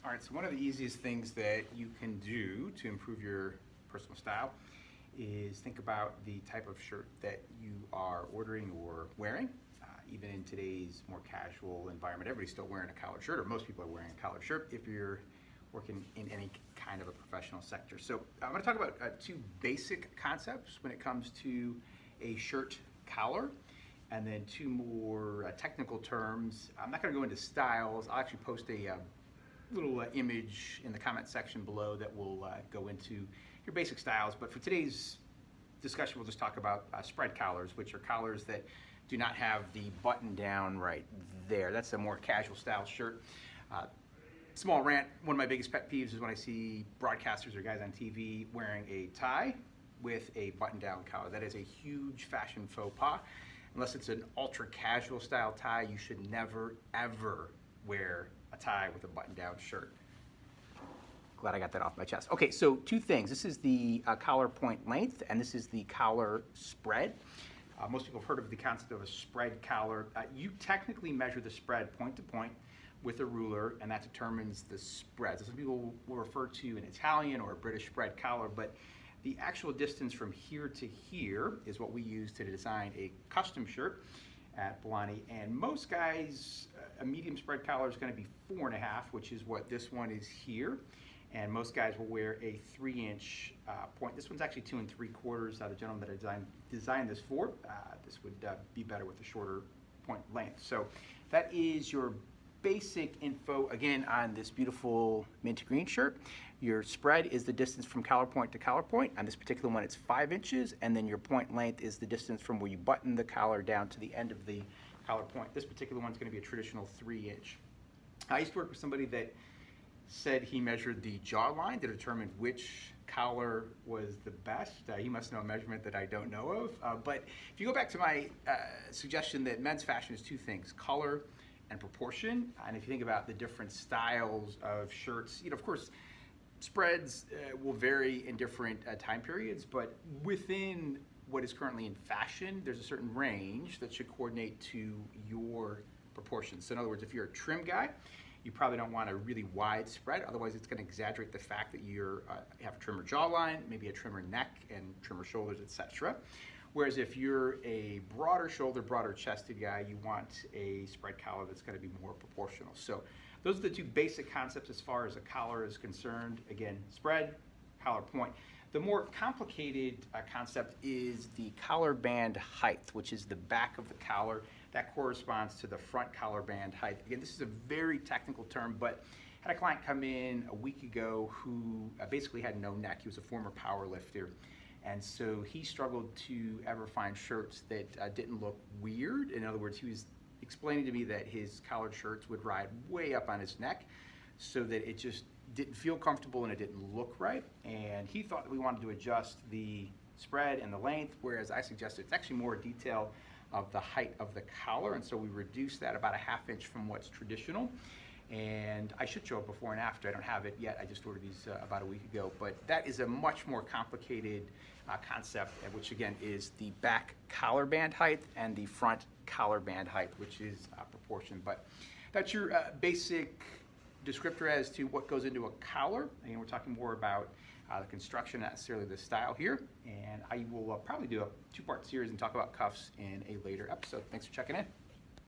All right, so one of the easiest things that you can do to improve your personal style is think about the type of shirt that you are ordering or wearing. Even in today's more casual environment, everybody's still wearing a collared shirt, or most people are wearing a collared shirt if you're working in any kind of a professional sector. So I'm going to talk about two basic concepts when it comes to a shirt collar, and then two more technical terms. I'm not going to go into styles. I'll actually post a little image in the comment section below that will go into your basic styles. But for today's discussion, we'll just talk about spread collars, which are collars that do not have the button down right there. That's a more casual style shirt. Small rant, one of my biggest pet peeves is when I see broadcasters or guys on TV wearing a tie with a button down collar. That is a huge fashion faux pas. Unless it's an ultra casual style tie, you should never ever wear a tie with a button down shirt. Glad I got that off my chest. Okay, so two things. This is the collar point length, and this is the collar spread. Most people have heard of the concept of a spread collar. You technically measure the spread point to point with a ruler, and that determines the spread. So some people will refer to an Italian or a British spread collar, but the actual distance from here to here is what we use to design a custom shirt at Bolani. And most guys, a medium spread collar is going to be 4.5, which is what this one is here. And most guys will wear a 3-inch point. This one's actually 2 3/4. The gentleman that I designed this for, this would be better with a shorter point length. So that is your basic info again on this beautiful mint green shirt. Your spread is the distance from collar point to collar point. On this particular one, it's 5 inches, and then your point length is the distance from where you button the collar down to the end of the collar point. This particular one's going to be a traditional 3-inch. I used to work with somebody that said he measured the jawline to determine which collar was the best. He must know a measurement that I don't know of. But if you go back to my suggestion that men's fashion is two things, color and proportion, and if you think about the different styles of shirts, of course, spreads will vary in different time periods, but within what is currently in fashion, there's a certain range that should coordinate to your proportions. So in other words, if you're a trim guy, you probably don't want a really wide spread, otherwise it's going to exaggerate the fact that you have a trimmer jawline, maybe a trimmer neck and trimmer shoulders, etc. Whereas if you're a broader shoulder, broader chested guy, you want a spread collar that's going to be more proportional. So those are the two basic concepts as far as a collar is concerned. Again, spread, collar point. The more complicated concept is the collar band height, which is the back of the collar. That corresponds to the front collar band height. Again, this is a very technical term, but I had a client come in a week ago who basically had no neck. He was a former power lifter. And so he struggled to ever find shirts that didn't look weird. In other words, he was explaining to me that his collared shirts would ride way up on his neck so that it just didn't feel comfortable and it didn't look right. And he thought that we wanted to adjust the spread and the length, whereas I suggested it's actually more detail of the height of the collar. And so we reduced that about a 1/2 inch from what's traditional. And I should show it before and after. I don't have it yet. I just ordered these about a week ago. But that is a much more complicated concept, which again is the back collar band height and the front collar band height, which is proportion. But that's your basic descriptor as to what goes into a collar. Again, we're talking more about the construction, not necessarily the style here. And I will probably do a 2-part series and talk about cuffs in a later episode. Thanks for checking in.